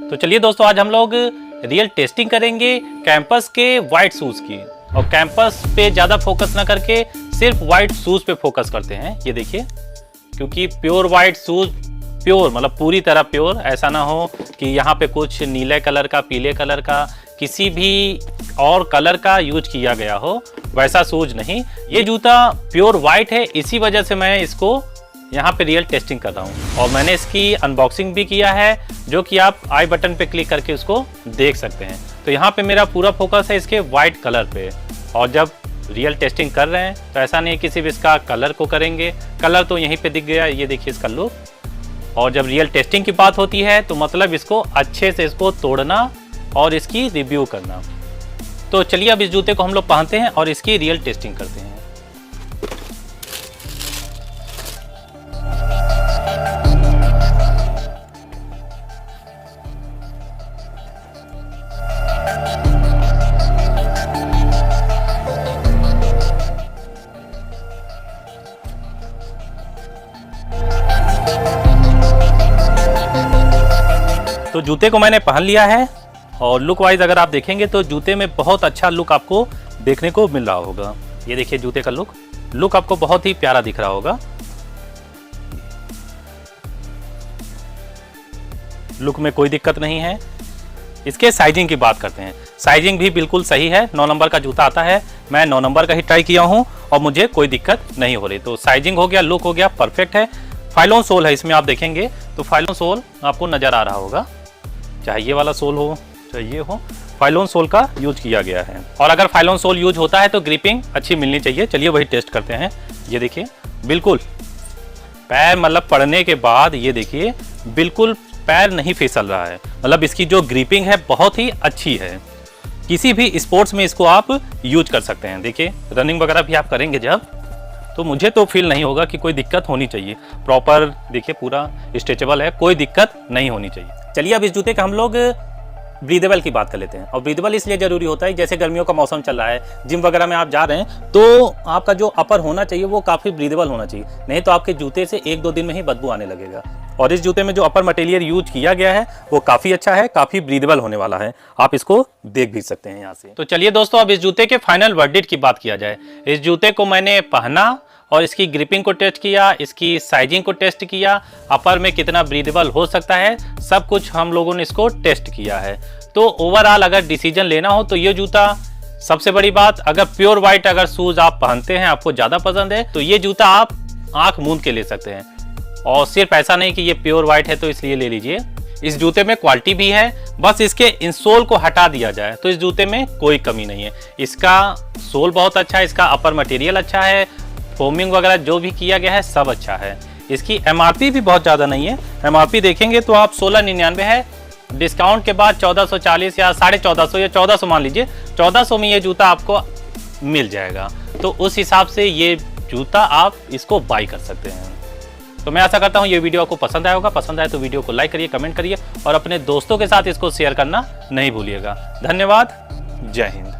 तो चलिए दोस्तों, आज हम लोग रियल टेस्टिंग करेंगे कैंपस के वाइट शूज की। और कैंपस पे ज़्यादा फोकस ना करके सिर्फ वाइट शूज पे फोकस करते हैं। ये देखिए, क्योंकि प्योर वाइट शूज, प्योर मतलब पूरी तरह प्योर, ऐसा ना हो कि यहाँ पे कुछ नीले कलर का, पीले कलर का, किसी भी और कलर का यूज किया गया हो, वैसा शूज नहीं। ये जूता प्योर वाइट है, इसी वजह से मैं इसको यहाँ पे रियल टेस्टिंग कर रहा हूँ। और मैंने इसकी अनबॉक्सिंग भी किया है, जो कि आप आई बटन पे क्लिक करके उसको देख सकते हैं। तो यहाँ पे मेरा पूरा फोकस है इसके वाइट कलर पे। और जब रियल टेस्टिंग कर रहे हैं तो ऐसा नहीं कि सिर्फ इसका कलर को करेंगे, कलर तो यहीं पे दिख गया, ये देखिए इसका लुक। और जब रियल टेस्टिंग की बात होती है तो मतलब इसको अच्छे से इसको तोड़ना और इसकी रिव्यू करना। तो चलिए अब इस जूते को हम लोग पहनते हैं और इसकी रियल टेस्टिंग करते हैं। तो जूते को मैंने पहन लिया है और लुक वाइज अगर आप देखेंगे तो जूते में बहुत अच्छा लुक आपको देखने को मिल रहा होगा। ये देखिए जूते का लुक आपको बहुत ही प्यारा दिख रहा होगा। लुक में कोई दिक्कत नहीं है। इसके साइजिंग की बात करते हैं। साइजिंग भी बिल्कुल सही है। 9 नंबर का जूता आता है, मैं 9 नंबर का ही ट्राई किया हूँ और मुझे कोई दिक्कत नहीं हो रही। तो साइजिंग हो गया, लुक हो गया, परफेक्ट है। फाइलोन सोल है इसमें, आप देखेंगे तो फाइलोन सोल आपको नजर आ रहा होगा, चाहे ये वाला सोल हो चाहे ये हो, फाइलोन सोल का यूज किया गया है। और अगर फाइलोन सोल यूज होता है तो ग्रिपिंग अच्छी मिलनी चाहिए। चलिए वही टेस्ट करते हैं। ये देखिए बिल्कुल पैर मतलब पड़ने के बाद ये देखिए बिल्कुल पैर नहीं फिसल रहा है। मतलब इसकी जो ग्रिपिंग है बहुत ही अच्छी है। किसी भी स्पोर्ट्स में इसको आप यूज कर सकते हैं। देखिए रनिंग वगैरह भी आप करेंगे जब, तो मुझे तो फील नहीं होगा कि कोई दिक्कत होनी चाहिए। प्रॉपर देखिए पूरा स्ट्रेचेबल है, कोई दिक्कत नहीं होनी चाहिए। चलिए अब इस जूते का हम लोग ब्रीदेबल की बात कर लेते हैं। और ब्रीदेबल इसलिए जरूरी होता है, जैसे गर्मियों का मौसम चल रहा है, जिम वगैरह में आप जा रहे हैं, तो आपका जो अपर होना चाहिए वो काफ़ी ब्रीदेबल होना चाहिए। नहीं तो आपके जूते से 1-2 दिन में ही बदबू आने लगेगा। और इस जूते में जो अपर मटेरियल यूज किया गया है वो काफ़ी अच्छा है, काफ़ी ब्रीदेबल होने वाला है। आप इसको देख भी सकते हैं यहाँ से। तो चलिए दोस्तों, अब इस जूते के फाइनल वर्डिक्ट की बात किया जाए। इस जूते को मैंने पहना और इसकी ग्रिपिंग को टेस्ट किया, इसकी साइजिंग को टेस्ट किया, अपर में कितना ब्रीदेबल हो सकता है, सब कुछ हम लोगों ने इसको टेस्ट किया है। तो ओवरऑल अगर डिसीजन लेना हो तो ये जूता, सबसे बड़ी बात, अगर प्योर वाइट अगर शूज आप पहनते हैं, आपको ज़्यादा पसंद है, तो ये जूता आप आंख मूंद के ले सकते हैं। और सिर्फ ऐसा नहीं कि ये प्योर वाइट है तो इसलिए ले लीजिए। इस जूते में क्वालिटी भी है, बस इसके इंसोल को हटा दिया जाए तो इस जूते में कोई कमी नहीं है। इसका सोल बहुत अच्छा है, इसका अपर मटेरियल अच्छा है, फोमिंग वगैरह जो भी किया गया है सब अच्छा है। इसकी एमआरपी भी बहुत ज़्यादा नहीं है। एमआरपी देखेंगे तो आप 1699 है, डिस्काउंट के बाद 1440 या 1450 या 1400 मान लीजिए, 1400 में ये जूता आपको मिल जाएगा। तो उस हिसाब से ये जूता आप इसको बाई कर सकते हैं। तो मैं आशा करता हूँ ये वीडियो आपको पसंद आया होगा। पसंद आए तो वीडियो को लाइक करिए, कमेंट करिए और अपने दोस्तों के साथ इसको शेयर करना नहीं भूलिएगा। धन्यवाद, जय हिंद।